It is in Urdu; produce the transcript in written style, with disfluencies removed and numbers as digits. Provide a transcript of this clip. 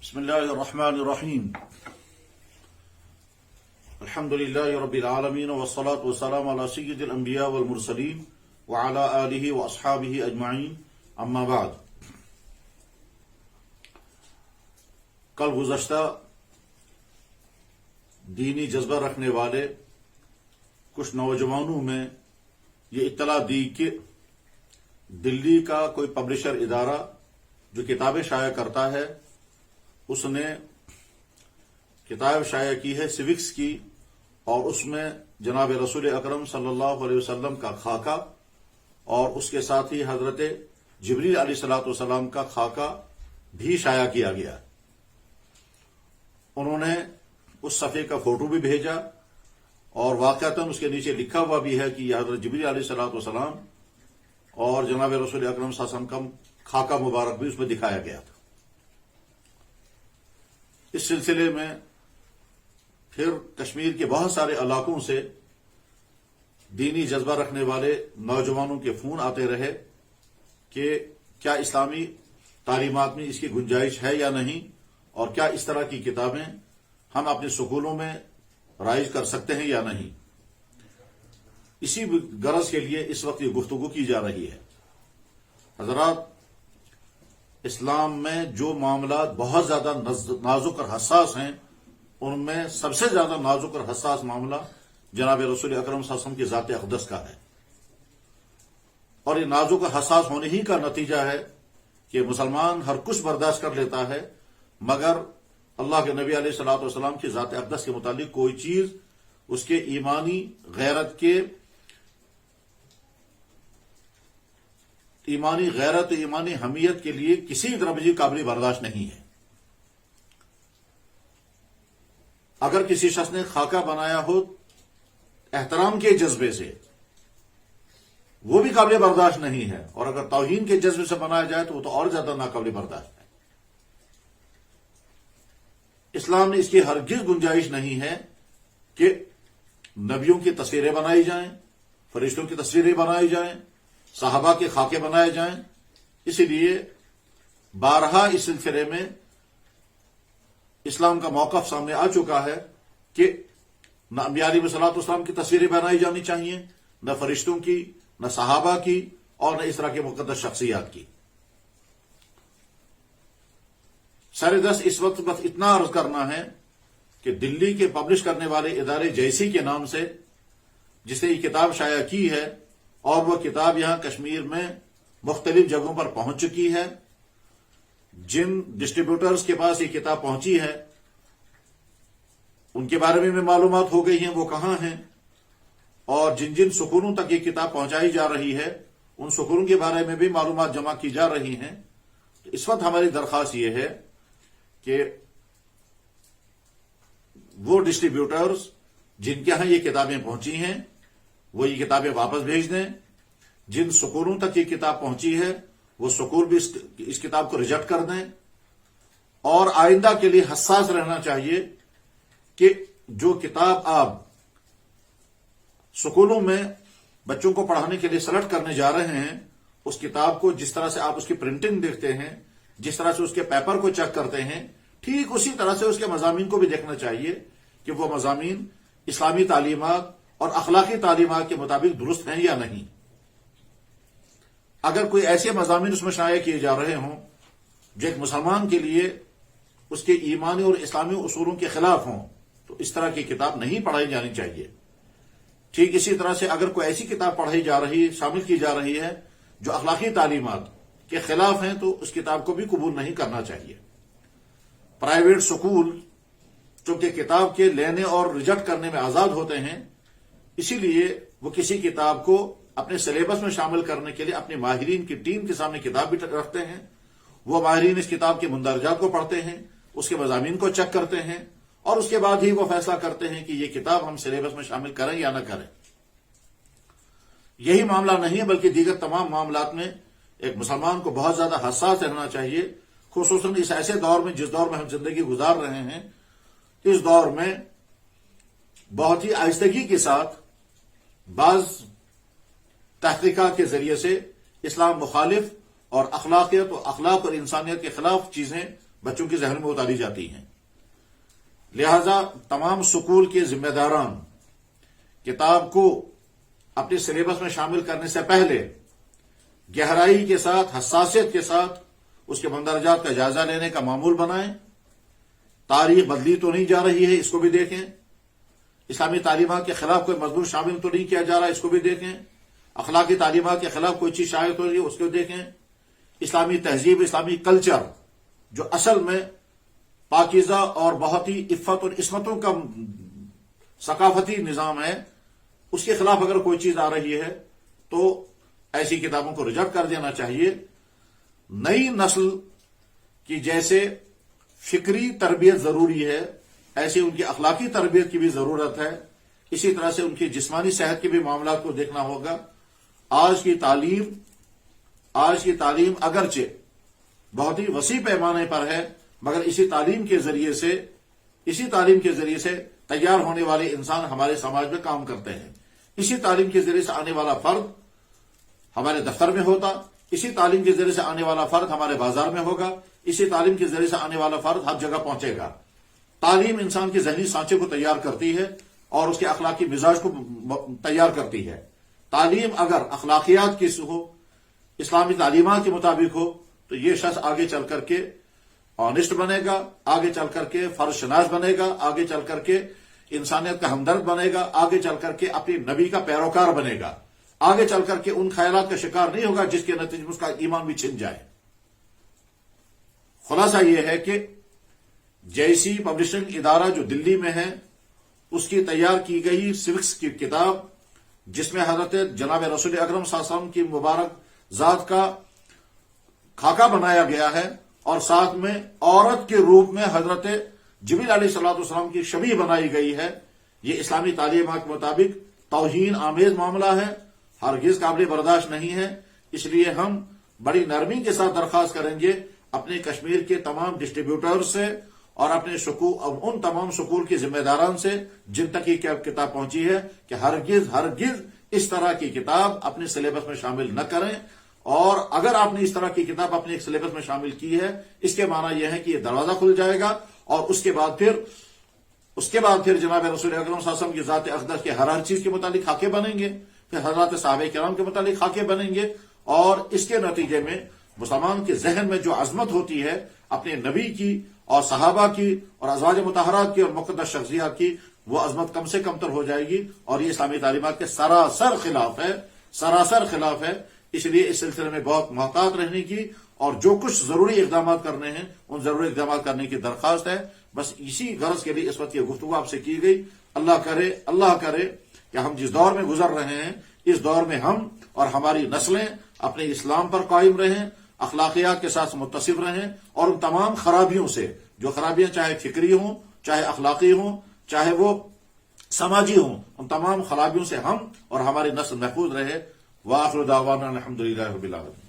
بسم الله الرحمن الرحيم. الحمد لله رب العالمين والصلاة والسلام على سيد الأنبياء والمرسلين وعلى آله وأصحابه أجمعين. أما بعد. کل گزشتہ دینی جذبہ رکھنے والے کچھ نوجوانوں میں یہ اطلاع دی کہ دلی کا کوئی پبلشر ادارہ جو کتابیں شائع کرتا ہے اس نے کتاب شائع کی ہے سیوکس کی، اور اس میں جناب رسول اکرم صلی اللہ علیہ وسلم کا خاکہ اور اس کے ساتھ ہی حضرت جبریل علیہ الصلوۃ والسلام کا خاکہ بھی شائع کیا گیا۔ انہوں نے اس صفحے کا فوٹو بھی بھیجا اور واقعتاً اس کے نیچے لکھا ہوا بھی ہے کہ یہ حضرت جبریل علیہ الصلوۃ والسلام اور جناب رسول اکرم صلی اللہ علیہ وسلم کا خاکہ مبارک بھی اس میں دکھایا گیا تھا۔ اس سلسلے میں پھر کشمیر کے بہت سارے علاقوں سے دینی جذبہ رکھنے والے نوجوانوں کے فون آتے رہے کہ کیا اسلامی تعلیمات میں اس کی گنجائش ہے یا نہیں، اور کیا اس طرح کی کتابیں ہم اپنے سکولوں میں رائج کر سکتے ہیں یا نہیں۔ اسی غرض کے لیے اس وقت یہ گفتگو کی جا رہی ہے۔ حضرات، اسلام میں جو معاملات بہت زیادہ نازک اور حساس ہیں ان میں سب سے زیادہ نازک اور حساس معاملہ جناب رسول اکرم صلی اللہ علیہ وسلم کی ذات اقدس کا ہے، اور یہ نازک اور حساس ہونے ہی کا نتیجہ ہے کہ مسلمان ہر کچھ برداشت کر لیتا ہے، مگر اللہ کے نبی علیہ الصلوۃ والسلام کی ذات اقدس کے متعلق کوئی چیز اس کے ایمانی غیرت ایمانی حمیت کے لیے کسی طرح بھی قابل برداشت نہیں ہے۔ اگر کسی شخص نے خاکہ بنایا ہو احترام کے جذبے سے، وہ بھی قابل برداشت نہیں ہے، اور اگر توہین کے جذبے سے بنایا جائے تو وہ تو اور زیادہ ناقابل برداشت ہے۔ اسلام میں اس کی ہرگز گنجائش نہیں ہے کہ نبیوں کی تصویریں بنائی جائیں، فرشتوں کی تصویریں بنائی جائیں، صحابہ کے خاکے بنائے جائیں۔ اسی لیے بارہا اس سلسلے میں اسلام کا موقف سامنے آ چکا ہے کہ نہ انبیاء علیہ الصلوۃ والسلام کی تصویریں بنائی جانی چاہیے، نہ فرشتوں کی، نہ صحابہ کی، اور نہ اس طرح کے مقدس شخصیات کی۔ سر دست اس وقت بس اتنا عرض کرنا ہے کہ دلی کے پبلش کرنے والے ادارے جیسی کے نام سے جس نے یہ کتاب شائع کی ہے، اور وہ کتاب یہاں کشمیر میں مختلف جگہوں پر پہنچ چکی ہے، جن ڈسٹریبیوٹرز کے پاس یہ کتاب پہنچی ہے ان کے بارے میں معلومات ہو گئی ہیں وہ کہاں ہیں، اور جن جن سکولوں تک یہ کتاب پہنچائی جا رہی ہے ان سکولوں کے بارے میں بھی معلومات جمع کی جا رہی ہیں۔ تو اس وقت ہماری درخواست یہ ہے کہ وہ ڈسٹریبیوٹرز جن کے ہاں یہ کتابیں پہنچی ہیں وہ یہ کتابیں واپس بھیج دیں۔ جن سکولوں تک یہ کتاب پہنچی ہے وہ سکول بھی اس کتاب کو ریجیکٹ کر دیں، اور آئندہ کے لیے حساس رہنا چاہیے کہ جو کتاب آپ سکولوں میں بچوں کو پڑھانے کے لیے سلیکٹ کرنے جا رہے ہیں، اس کتاب کو جس طرح سے آپ اس کی پرنٹنگ دیکھتے ہیں، جس طرح سے اس کے پیپر کو چیک کرتے ہیں، ٹھیک اسی طرح سے اس کے مضامین کو بھی دیکھنا چاہیے کہ وہ مضامین اسلامی تعلیمات اور اخلاقی تعلیمات کے مطابق درست ہیں یا نہیں۔ اگر کوئی ایسے مضامین اس میں شائع کیے جا رہے ہوں جو ایک مسلمان کے لیے اس کے ایمانی اور اسلامی اصولوں کے خلاف ہوں تو اس طرح کی کتاب نہیں پڑھائی جانی چاہیے۔ ٹھیک اسی طرح سے اگر کوئی ایسی کتاب شامل کی جا رہی ہے جو اخلاقی تعلیمات کے خلاف ہیں تو اس کتاب کو بھی قبول نہیں کرنا چاہیے۔ پرائیویٹ سکول چونکہ کتاب کے لینے اور ریجیکٹ کرنے میں آزاد ہوتے ہیں، اسی لیے وہ کسی کتاب کو اپنے سلیبس میں شامل کرنے کے لیے اپنے ماہرین کی ٹیم کے سامنے کتاب بھی رکھتے ہیں۔ وہ ماہرین اس کتاب کے مندرجات کو پڑھتے ہیں، اس کے مضامین کو چیک کرتے ہیں، اور اس کے بعد ہی وہ فیصلہ کرتے ہیں کہ یہ کتاب ہم سلیبس میں شامل کریں یا نہ کریں۔ یہی معاملہ نہیں ہے بلکہ دیگر تمام معاملات میں ایک مسلمان کو بہت زیادہ حساس رہنا چاہیے، خصوصاً اس ایسے دور میں جس دور میں ہم زندگی گزار رہے ہیں۔ اس دور میں بہت ہی آہستگی کے ساتھ بعض تحقیقات کے ذریعے سے اسلام مخالف اور اخلاق اور انسانیت کے خلاف چیزیں بچوں کے ذہن میں اتاری جاتی ہیں۔ لہذا تمام سکول کے ذمہ داران کتاب کو اپنے سلیبس میں شامل کرنے سے پہلے گہرائی کے ساتھ، حساسیت کے ساتھ اس کے مندرجات کا جائزہ لینے کا معمول بنائیں۔ تاریخ بدلی تو نہیں جا رہی ہے، اس کو بھی دیکھیں۔ اسلامی تعلیمات کے خلاف کوئی مضمون شامل تو نہیں کیا جا رہا ہے، اس کو بھی دیکھیں۔ اخلاقی تعلیمات کے خلاف کوئی چیز شائع ہو رہی ہے، اس کو دیکھیں۔ اسلامی تہذیب، اسلامی کلچر جو اصل میں پاکیزہ اور بہت ہی عفت اور عصمتوں کا ثقافتی نظام ہے، اس کے خلاف اگر کوئی چیز آ رہی ہے تو ایسی کتابوں کو ریجیکٹ کر دینا چاہیے۔ نئی نسل کی جیسے فکری تربیت ضروری ہے، ایسے ان کی اخلاقی تربیت کی بھی ضرورت ہے۔ اسی طرح سے ان کی جسمانی صحت کے بھی معاملات کو دیکھنا ہوگا۔ آج کی تعلیم اگرچہ بہت ہی وسیع پیمانے پر ہے، مگر اسی تعلیم کے ذریعے سے تیار ہونے والے انسان ہمارے سماج میں کام کرتے ہیں۔ اسی تعلیم کے ذریعے سے آنے والا فرد ہمارے دفتر میں ہوتا، اسی تعلیم کے ذریعے سے آنے والا فرد ہمارے بازار میں ہوگا، اسی تعلیم کے ذریعے سے آنے والا فرد ہر جگہ پہنچے گا۔ تعلیم انسان کے ذہنی سانچے کو تیار کرتی ہے اور اس کے اخلاقی مزاج کو تیار کرتی ہے۔ تعلیم اگر اخلاقیات کی ہو، اسلامی تعلیمات کے مطابق ہو، تو یہ شخص آگے چل کر کے آنیسٹ بنے گا، آگے چل کر کے فرض شناس بنے گا، آگے چل کر کے انسانیت کا ہمدرد بنے گا، آگے چل کر کے اپنی نبی کا پیروکار بنے گا، آگے چل کر کے ان خیالات کا شکار نہیں ہوگا جس کے نتیجے میں اس کا ایمان بھی چھن جائے۔ خلاصہ یہ ہے کہ جیسی پبلشنگ ادارہ جو دلی میں ہے، اس کی تیار کی گئی سوکس کی کتاب، جس میں حضرت جناب رسول اکرم صلی اللہ علیہ وسلم کی مبارک ذات کا خاکہ بنایا گیا ہے، اور ساتھ میں عورت کے روپ میں حضرت جبریل علیہ الصلوۃ والسلام کی شبیہ بنائی گئی ہے، یہ اسلامی تعلیمات کے مطابق توہین آمیز معاملہ ہے، ہرگز قابل برداشت نہیں ہے۔ اس لیے ہم بڑی نرمی کے ساتھ درخواست کریں گے اپنے کشمیر کے تمام ڈسٹریبیوٹر سے اور اپنے ان تمام سکول کے ذمہ داران سے جن تک یہ کتاب پہنچی ہے کہ ہرگز اس طرح کی کتاب اپنے سلیبس میں شامل نہ کریں، اور اگر آپ نے اس طرح کی کتاب اپنے ایک سلیبس میں شامل کی ہے، اس کے معنی یہ ہے کہ یہ دروازہ کھل جائے گا، اور اس کے بعد پھر جناب رسول اکرم صلی اللہ علیہ وسلم کی ذات اقدس کے ہر چیز کے متعلق خاکے بنیں گے، پھر حضرات صحابہ کرام کے متعلق خاکے بنیں گے، اور اس کے نتیجے میں مسلمان کے ذہن میں جو عظمت ہوتی ہے اپنے نبی کی اور صحابہ کی اور ازواج مطہرات کی اور مقدس شخصیات کی، وہ عظمت کم سے کم تر ہو جائے گی، اور یہ اسلامی تعلیمات کے سراسر خلاف ہے۔ اس لیے اس سلسلے میں بہت محتاط رہنے کی اور جو کچھ ضروری اقدامات کرنے ہیں ان ضروری اقدامات کرنے کی درخواست ہے۔ بس اسی غرض کے لیے اس وقت یہ گفتگو آپ سے کی گئی۔ اللہ کرے کہ ہم جس دور میں گزر رہے ہیں، اس دور میں ہم اور ہماری نسلیں اپنے اسلام پر قائم رہیں، اخلاقیات کے ساتھ متصف رہیں، اور ان تمام خرابیوں سے، جو خرابیاں چاہے فکری ہوں، چاہے اخلاقی ہوں، چاہے وہ سماجی ہوں، ان تمام خرابیوں سے ہم اور ہماری نسل محفوظ رہے۔ وآخر دعوانا الحمدللہ رب العالمین۔